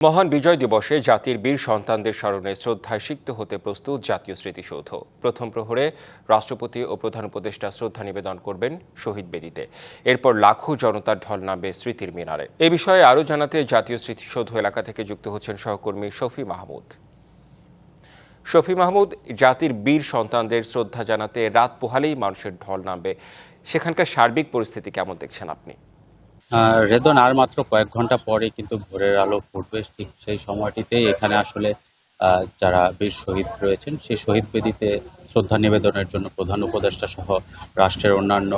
মহান বিজয় দিবসে জাতির বীর সন্তানদের স্মরণে শ্রদ্ধায় সিক্ত হতে প্রস্তুত জাতীয় স্মৃতিসৌধ। প্রথম প্রহরে রাষ্ট্রপতি ও প্রধান উপদেষ্টা শ্রদ্ধা নিবেদন করবেন শহীদ বেদিতে। এরপর লাখো জনতার ঢল নামবে স্মৃতির মিনারে। এ বিষয়ে আরও জানাতে জাতীয় স্মৃতিসৌধ এলাকা থেকে যুক্ত হচ্ছেন সহকর্মী শফি মাহমুদ। শফি মাহমুদ, জাতির বীর সন্তানদের শ্রদ্ধা জানাতে রাত পোহালেই মানুষের ঢল নামবে, সেখানকার সার্বিক পরিস্থিতি কেমন দেখছেন আপনি? রেদন আর মাত্র কয়েক ঘন্টা পরে কিন্তু ভোরের আলো ফুটবে। ঠিক সেই সময়টিতেই এখানে আসলে যারা বীর শহীদ রয়েছেন সেই শহীদ বেদিতে শ্রদ্ধা নিবেদনের জন্য প্রধান উপদেষ্টা সহ রাষ্ট্রের অন্যান্য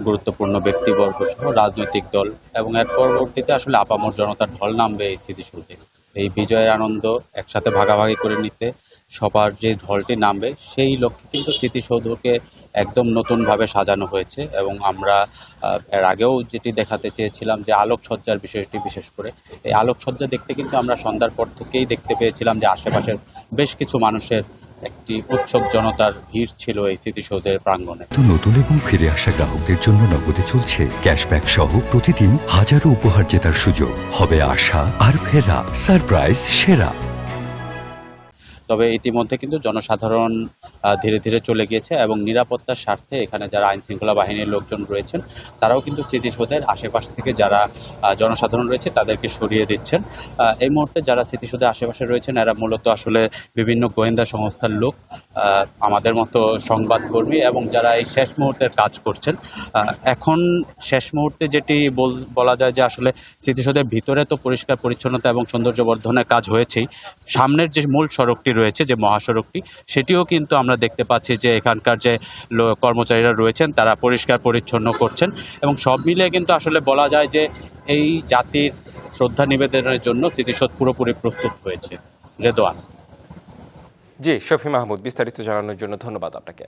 গুরুত্বপূর্ণ ব্যক্তিবর্গ সহ রাজনৈতিক দল এবং এর পরবর্তীতে আসলে আপামর জনতার ঢল নামবে এই স্মৃতিসৌধে। এই বিজয়ের আনন্দ একসাথে ভাগাভাগি করে নিতে সবার যে ঢলটি নামবে সেই লক্ষ্যে কিন্তু স্মৃতিসৌধকে একদম নতুনভাবে সাজানো হয়েছে। এবং আমরা এর আগেও যেটি দেখাতে চেয়েছিলাম যে আলোকসজ্জার বিষয়টি, বিশেষ করে এই আলোকসজ্জা দেখতে কিন্তু আমরা সন্ধ্যার পর থেকেই দেখতে পেয়েছিলাম যে আশেপাশের বেশ কিছু মানুষের একটি উৎসব জনতার ভিড় ছিল এই স্মৃতিসৌধের প্রাঙ্গণে। নতুন এবং ফিরে আসা গ্রাহকদের জন্য নগদে চলছে ক্যাশব্যাক সহ প্রতিদিন হাজারো উপহার জেতার সুযোগ। হবে আশা আর ফেরা, সারপ্রাইজ সেরা। তবে ইতিমধ্যে কিন্তু জনসাধারণ ধীরে ধীরে চলে গিয়েছে এবং নিরাপত্তার স্বার্থে এখানে যারা আইন শৃঙ্খলা বাহিনীর লোকজন রয়েছেন তারাও কিন্তু স্মৃতিসৌধের আশেপাশ থেকে যারা জনসাধারণ রয়েছে তাদেরকে সরিয়ে দিচ্ছেন। এই মুহূর্তে যারা স্মৃতিসৌধের আশেপাশে রয়েছেন এরা মূলত আসলে বিভিন্ন গোয়েন্দা সংস্থার লোক, আমাদের মতো সংবাদকর্মী এবং যারা এই শেষ মুহূর্তের কাজ করছেন। এখন শেষ মুহূর্তে যেটি বলা যায় যে আসলে স্মৃতিসৌধের ভিতরে তো পরিষ্কার পরিচ্ছন্নতা এবং সৌন্দর্য বর্ধনের কাজ হয়েছেই, সামনের যে মূল সড়কটি রয়েছে, যে মহাসড়কটি, সেটিও কিন্তু আমরা দেখতে পাচ্ছি যে এখানকার যে কর্মচারীরা রয়েছেন তারা পরিষ্কার পরিচ্ছন্ন করছেন। এবং সব মিলিয়ে কিন্তু আসলে বলা যায় যে এই জাতির শ্রদ্ধা নিবেদনের জন্য স্মৃতিসৌধ পুরোপুরি প্রস্তুত হয়েছে। রেদোয়ান। জি, শফি মাহমুদ, বিস্তারিত জানানোর জন্য ধন্যবাদ আপনাকে।